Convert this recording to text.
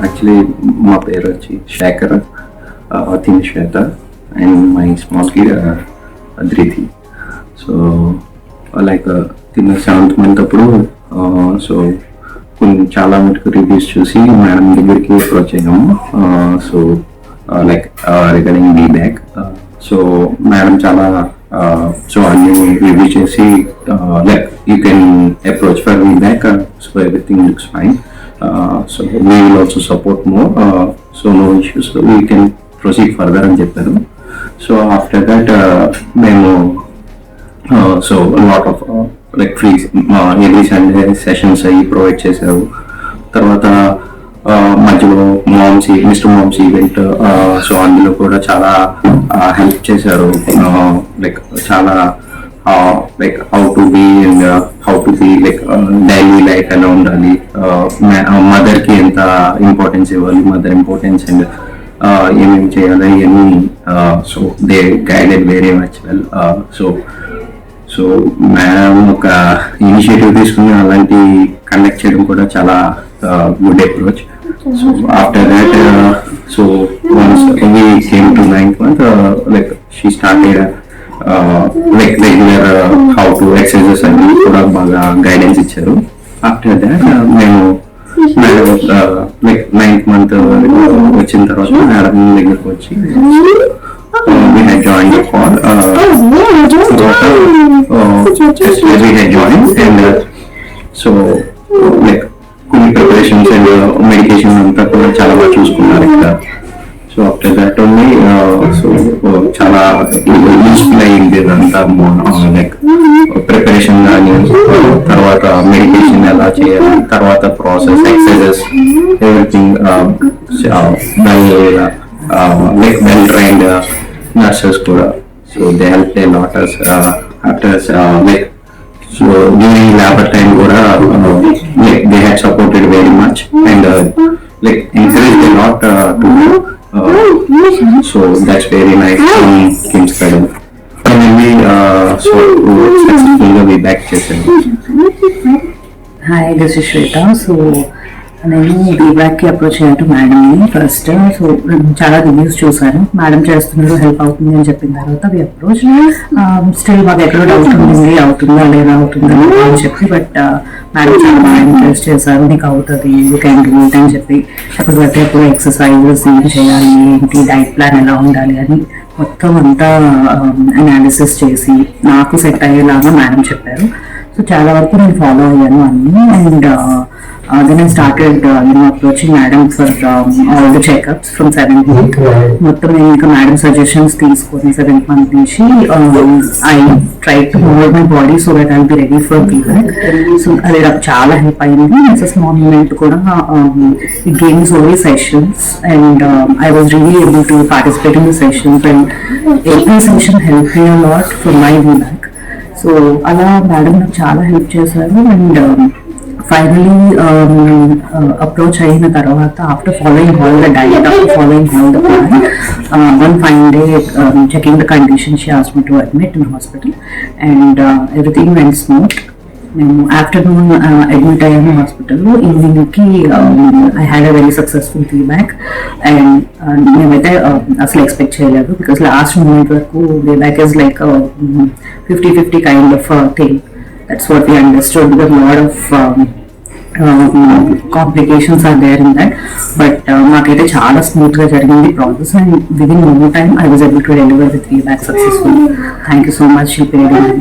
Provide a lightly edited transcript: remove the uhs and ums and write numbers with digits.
Actually మా పేరు వచ్చి శేఖర్, తిని శ్వేత, అండ్ మై స్మాల్ కిడ్ ధృతి. సో లైక్ తిన్న 7th month అప్పుడు సో కొన్ని చాలా మటుకు రివ్యూస్ చూసి మేడం దగ్గరికి అప్రోచ్ అయ్యాము. So like regarding be back. So madam చాలా సో అన్ని రివ్యూ చేసి like you can approach for be back, so everything looks fine. So we will also support more, so no issues, we can proceed further అని చెప్పారు. So after that మేము so lot of like free every Sunday sessions అవి provide చేశారు. తర్వాత మధ్యలో mister moms event, so అందులో కూడా చాలా హెల్ప్ చేశారు. లైక్ చాలా like how to be and how to be like daily life ఎలా ఉండాలి, మదర్కి ఎంత ఇంపార్టెన్స్ ఇవ్వాలి, మదర్ ఇంపార్టెన్స్ అండ్ ఏమేమి చేయాలి ఇవన్నీ. So they guided very much well. So madam ఒక ఇనిషియేటివ్ తీసుకుని అలాంటి కండక్ట్ చేయడం కూడా చాలా good approach. So after that so once we came to 9th month, like she started like regular how to exercises అన్ని కూడా బాగా గైడెన్స్ ఇచ్చారు. ఆఫ్టర్ దాట్ మేము మేడం లైక్ 9th month వచ్చిన తర్వాత మేడం దగ్గరకు వచ్చి we had joined the call. We had joined and so like కొన్ని ప్రిపరేషన్స్ అండ్ మెడికేషన్ అంతా కూడా చాలా బాగా చూసుకున్నారు ఇక్కడ. So after that only so చాలా యూస్ఫుల్ అయ్యింది ఇదంతా. లైక్ ప్రిపరేషన్ కానీ, తర్వాత మెడికేషన్ ఎలా చేయాలి, తర్వాత process, exercises, everything like well trained nurses kuda. So they helped a lot us after like so during labor time kuda like they had supported very much and like encouraged a lot to so that's very nice from Kim's Garden. Finally so successfully we back chesam. Hi, this is Shweta. So నేను బీబ్యాక్కి approach అయ్యాను మేడంని first. So చాలా reviews చూసాను, madam చేస్తున్నారు, help అవుతుంది అని చెప్పిన తర్వాత వి అప్రోచ్. స్టిల్ మాకు ఎక్కడో డౌట్ ఉంది, అవుతుందా లేదా అవుతుందా అని చెప్పి, బట్ మేడం చాలా బాగా ఎంకరేజ్ చేశారు. నీకు అవుతుంది, యూ క్యాన్ డూ ఇట్ అని చెప్పి అప్పుడు బట్టి అప్పుడు ఎక్సర్సైజెస్ ఏం చేయాలి, ఏంటి డైట్ ప్లాన్ ఎలా ఉండాలి అని మొత్తం అంతా అనాలిసిస్ చేసి నాకు సెట్ అయ్యేలాగా మేడం చెప్పారు. సో చాలా వరకు నేను ఫాలో అయ్యాను అన్ని. And then I started approaching madam for all the checkups from 7th month. మొత్తం నేను ఇంకా మేడం సజెషన్స్ తీసుకొని 7th month నుంచి I tried to move my body so that I'll be ready for BVAC. So అది నాకు చాలా help అయింది. Next moment కూడా it gave me so many sessions and I was really able to participate in the sessions and every session helped me a lot for my BVAC. So అలా madam నాకు చాలా help చేశారు. And finally approach అయిన తర్వాత after following all the diet, after following all the plan, one fine day checking the condition, she asked me to admit in the hospital and everything went smooth. నేను afternoon admit అయ్యాను హాస్పిటల్లో. ఈవినింగ్కి I had a very successful feedback and మేమైతే అసలు expect చేయలేదు, because last moment వరకు feedback is like 50-50 kind of thing. That's what we understood because a lot of complications are there in that. But maakaithe chaala smooth ga jarigindi process and within no time I was able to deliver the feedback successfully. Thank you so much, Shilpi Reddy.